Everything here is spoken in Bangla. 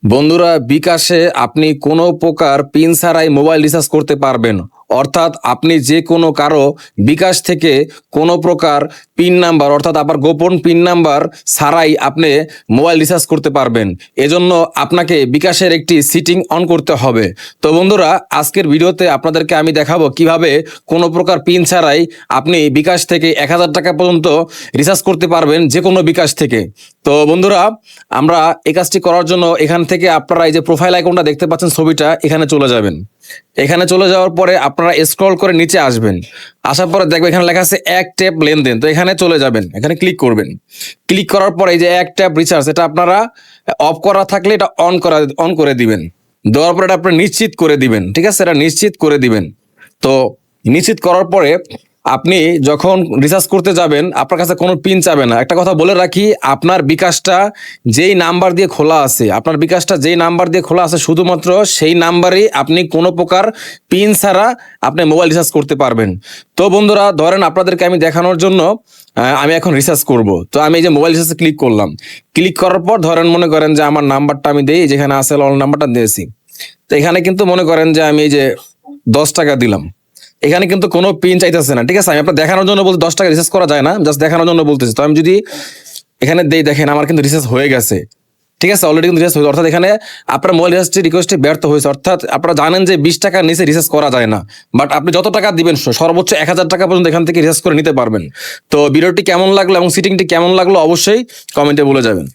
বন্ধুরা, বিকাশে আপনি কোনো প্রকার পিন ছাড়াই মোবাইল রিচার্জ করতে পারবেন। অর্থাৎ আপনি যে কোনো কারো বিকাশ থেকে কোনো প্রকার পিন নাম্বার অর্থাৎ আপনার গোপন পিন নাম্বার ছাড়াই আপনি মোবাইল রিচার্জ করতে পারবেন। এজন্য আপনাকে বিকাশের একটি সিটিং অন করতে হবে। তো বন্ধুরা, আজকের ভিডিওতে আপনাদেরকে আমি দেখাবো কিভাবে কোনো প্রকার পিন ছাড়াই আপনি বিকাশ থেকে 1000 টাকা পর্যন্ত রিচার্জ করতে পারবেন যে কোনো বিকাশ থেকে। তো বন্ধুরা, আমরা এই কাজটি করার জন্য এখান থেকে আপনারা এই যে প্রোফাইল আইকনটা দেখতে পাচ্ছেন ছবিটা, এখানে চলে যাবেন। এখানে চলে যাওয়ার পরে আপনারা স্ক্রল করে নিচে আসবেন। আসার পরে দেখবেন এখানে লেখা আছে এক ট্যাপ লেনদেন। তো এখানে চলে যাবেন, এখানে ক্লিক করবেন। ক্লিক করার পরে এই যে এক ট্যাপ রিচার্জ, এটা আপনারা অফ করা থাকলে এটা অন করে দিবেন। দেওয়ার পরে এটা আপনি নিশ্চিত করে দিবেন। ঠিক আছে, এটা নিশ্চিত করে দিবেন। তো নিশ্চিত করার পরে আপনি যখন রিচার্জ করতে যাবেন আপনার কাছে কোনো পিন চাবে না। একটা কথা বলে রাখি, আপনার বিকাশটা যেই নাম্বার দিয়ে খোলা আছে, আপনার বিকাশটা যেই নাম্বার দিয়ে খোলা আছে শুধুমাত্র সেই নাম্বারেই আপনি কোনো প্রকার পিন ছাড়া আপনি মোবাইল রিচার্জ করতে পারবেন। তো বন্ধুরা, ধরেন আপনাদেরকে আমি দেখানোর জন্য আমি এখন রিচার্জ করব। তো আমি এই যে মোবাইল রিচার্জে ক্লিক করলাম। ক্লিক করার পর ধরেন মনে করেন যে আমার নাম্বারটা আমি দেই, যেখানে আছে অল নাম্বারটা দিয়েছি। তো এখানে কিন্তু মনে করেন যে আমি এই যে 10 টাকা দিলাম। এখানে কিন্তু কোনো পিন চাইতেছে না। ঠিক আছে, আমি আপনার দেখানোর জন্য বলতে 10 টাকা রিচার্জ করা যায় না, জাস্ট দেখানোর জন্য বলতেছি। তো আমি যদি এখানে দেই, দেখেন আমার কিন্তু রিচার্জ হয়ে গেছে। ঠিক আছে, অলরেডি কিন্তু রিচার্জ হয়েছে। অর্থাৎ এখানে আপনার মোবাইল রিকোয়েস্টটি ব্যর্থ হয়েছে। অর্থাৎ আপনারা জানেন যে 20 টাকার নিচে রিচার্জ করা যায় না, বাট আপনি যত টাকা দিবেন সর্বোচ্চ 1000 টাকা পর্যন্ত এখান থেকে রিচার্জ করে নিতে পারবেন। তো ভিডিওটি কেমন লাগলো এবং সিটিংটি কেমন লাগলো অবশ্যই কমেন্টে বলে যাবেন।